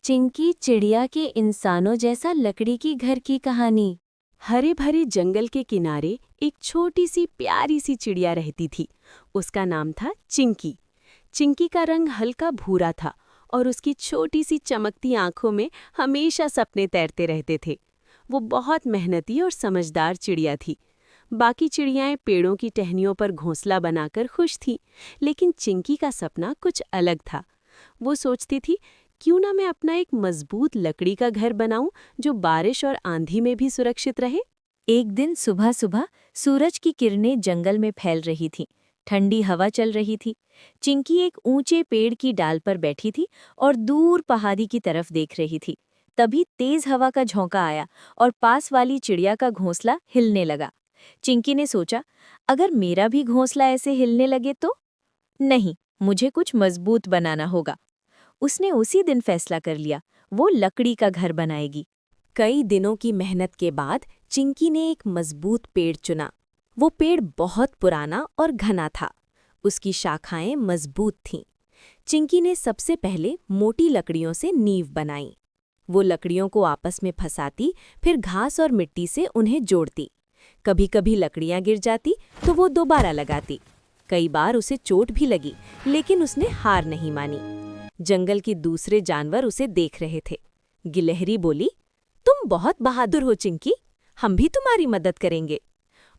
चिंकी चिड़िया के इंसानों जैसा लकड़ी की घर की कहानी। हरे भरे जंगल के किनारे एक छोटी सी प्यारी सी चिड़िया रहती थी। उसका नाम था चिंकी। चिंकी का रंग हल्का भूरा था और उसकी छोटी सी चमकती आंखों में हमेशा सपने तैरते रहते थे। वो बहुत मेहनती और समझदार चिड़िया थी। बाकी चिड़ियाएं पेड़ों की टहनियों पर घोंसला बनाकर खुश थीं, लेकिन चिंकी का सपना कुछ अलग था। वो सोचती थी, क्यों ना मैं अपना एक मजबूत लकड़ी का घर बनाऊं जो बारिश और आंधी में भी सुरक्षित रहे। एक दिन सुबह सुबह सूरज की किरणें जंगल में फैल रही थीं। ठंडी हवा चल रही थी। चिंकी एक ऊंचे पेड़ की डाल पर बैठी थी और दूर पहाड़ी की तरफ देख रही थी। तभी तेज हवा का झोंका आया और पास वाली चिड़िया का घोंसला हिलने लगा। चिंकी ने सोचा, अगर मेरा भी घोंसला ऐसे हिलने लगे तो? नहीं, मुझे कुछ मजबूत बनाना होगा। उसने उसी दिन फैसला कर लिया, वो लकड़ी का घर बनाएगी। कई दिनों की मेहनत के बाद चिंकी ने एक मजबूत पेड़ चुना। वो पेड़ बहुत पुराना और घना था। उसकी शाखाएं मजबूत थीं। चिंकी ने सबसे पहले मोटी लकड़ियों से नींव बनाई। वो लकड़ियों को आपस में फंसाती, फिर घास और मिट्टी से उन्हें जोड़ती। कभी कभी लकड़ियां गिर जाती तो वो दोबारा लगाती। कई बार उसे चोट भी लगी, लेकिन उसने हार नहीं मानी। जंगल के दूसरे जानवर उसे देख रहे थे। गिलहरी बोली, तुम बहुत बहादुर हो चिंकी, हम भी तुम्हारी मदद करेंगे।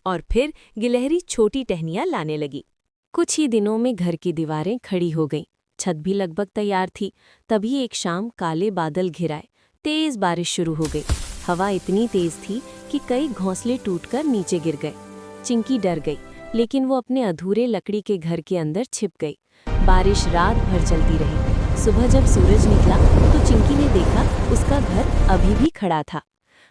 और फिर गिलहरी छोटी टहनियां लाने लगी। कुछ ही दिनों में घर की दीवारें खड़ी हो गईं। छत भी लगभग तैयार थी। तभी एक शाम काले बादल घिर आए। तेज बारिश शुरू हो गई। हवा इतनी तेज थी कि कई घोंसले टूटकर नीचे गिर गए। चिंकी डर गई, लेकिन वो अपने अधूरे लकड़ी के घर के अंदर छिप गई। बारिश रात भर चलती रही। सुबह जब सूरज निकला तो चिंकी ने देखा उसका घर अभी भी खड़ा था।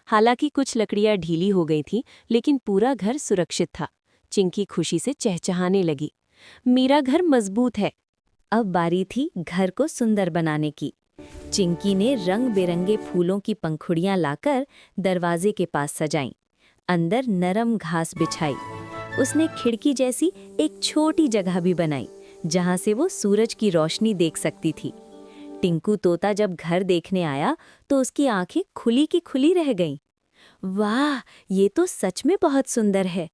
हालांकि कुछ लकड़ियां ढीली हो गई थीं, लेकिन पूरा घर सुरक्षित था। चिंकी खुशी से चहचहाने लगी, मेरा घर मजबूत है। अब बारी थी घर को सुंदर बनाने की। चिंकी ने रंग बिरंगे फूलों की पंखुड़ियां लाकर दरवाजे के पास सजाईं। अंदर नरम घास बिछाई। उसने खिड़की जैसी एक छोटी जगह भी बनाई, जहां से वो सूरज की रोशनी देख सकती थी। टिंकू तोता जब घर देखने आया तो उसकी आंखें खुली की खुली रह गईं। वाह, ये तो सच में बहुत सुंदर है।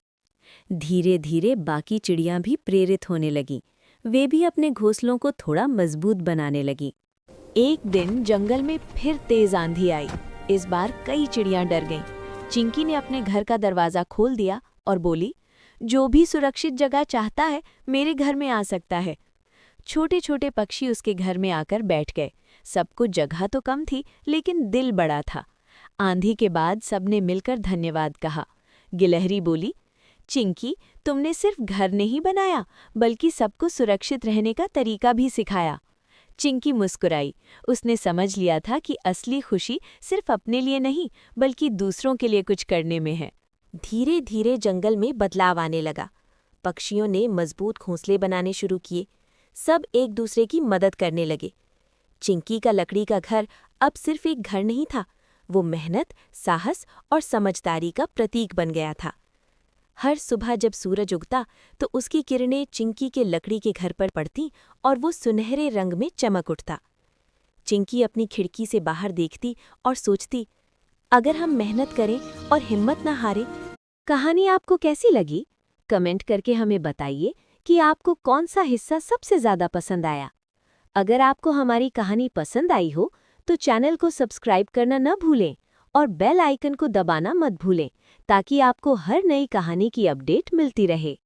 धीरे धीरे बाकी चिड़ियां भी प्रेरित होने लगीं। वे भी अपने घोंसलों को थोड़ा मजबूत बनाने लगीं। एक दिन जंगल में फिर तेज आंधी आई। इस बार कई चिड़ियां डर गईं। चिंकी ने अपने घर का दरवाजा खोल दिया और बोली, जो भी सुरक्षित जगह चाहता है मेरे घर में आ सकता है। छोटे छोटे पक्षी उसके घर में आकर बैठ गए। सबको जगह तो कम थी, लेकिन दिल बड़ा था। आंधी के बाद सबने मिलकर धन्यवाद कहा। गिलहरी बोली, चिंकी, तुमने सिर्फ घर नहीं बनाया, बल्कि सबको सुरक्षित रहने का तरीका भी सिखाया। चिंकी मुस्कुराई। उसने समझ लिया था कि असली खुशी सिर्फ अपने लिए नहीं, बल्कि दूसरों के लिए कुछ करने में है। धीरे धीरे जंगल में बदलाव आने लगा। पक्षियों ने मजबूत घोंसले बनाने शुरू किए। सब एक दूसरे की मदद करने लगे। चिंकी का लकड़ी का घर अब सिर्फ एक घर नहीं था, वो मेहनत, साहस और समझदारी का प्रतीक बन गया था। हर सुबह जब सूरज उगता तो उसकी किरणें चिंकी के लकड़ी के घर पर पड़ती और वो सुनहरे रंग में चमक उठता। चिंकी अपनी खिड़की से बाहर देखती और सोचती, अगर हम मेहनत करें और हिम्मत न हारें। कहानी आपको कैसी लगी? कमेंट करके हमें बताइए कि आपको कौन सा हिस्सा सबसे ज़्यादा पसंद आया। अगर आपको हमारी कहानी पसंद आई हो तो चैनल को सब्सक्राइब करना न भूलें और बेल आइकन को दबाना मत भूलें, ताकि आपको हर नई कहानी की अपडेट मिलती रहे।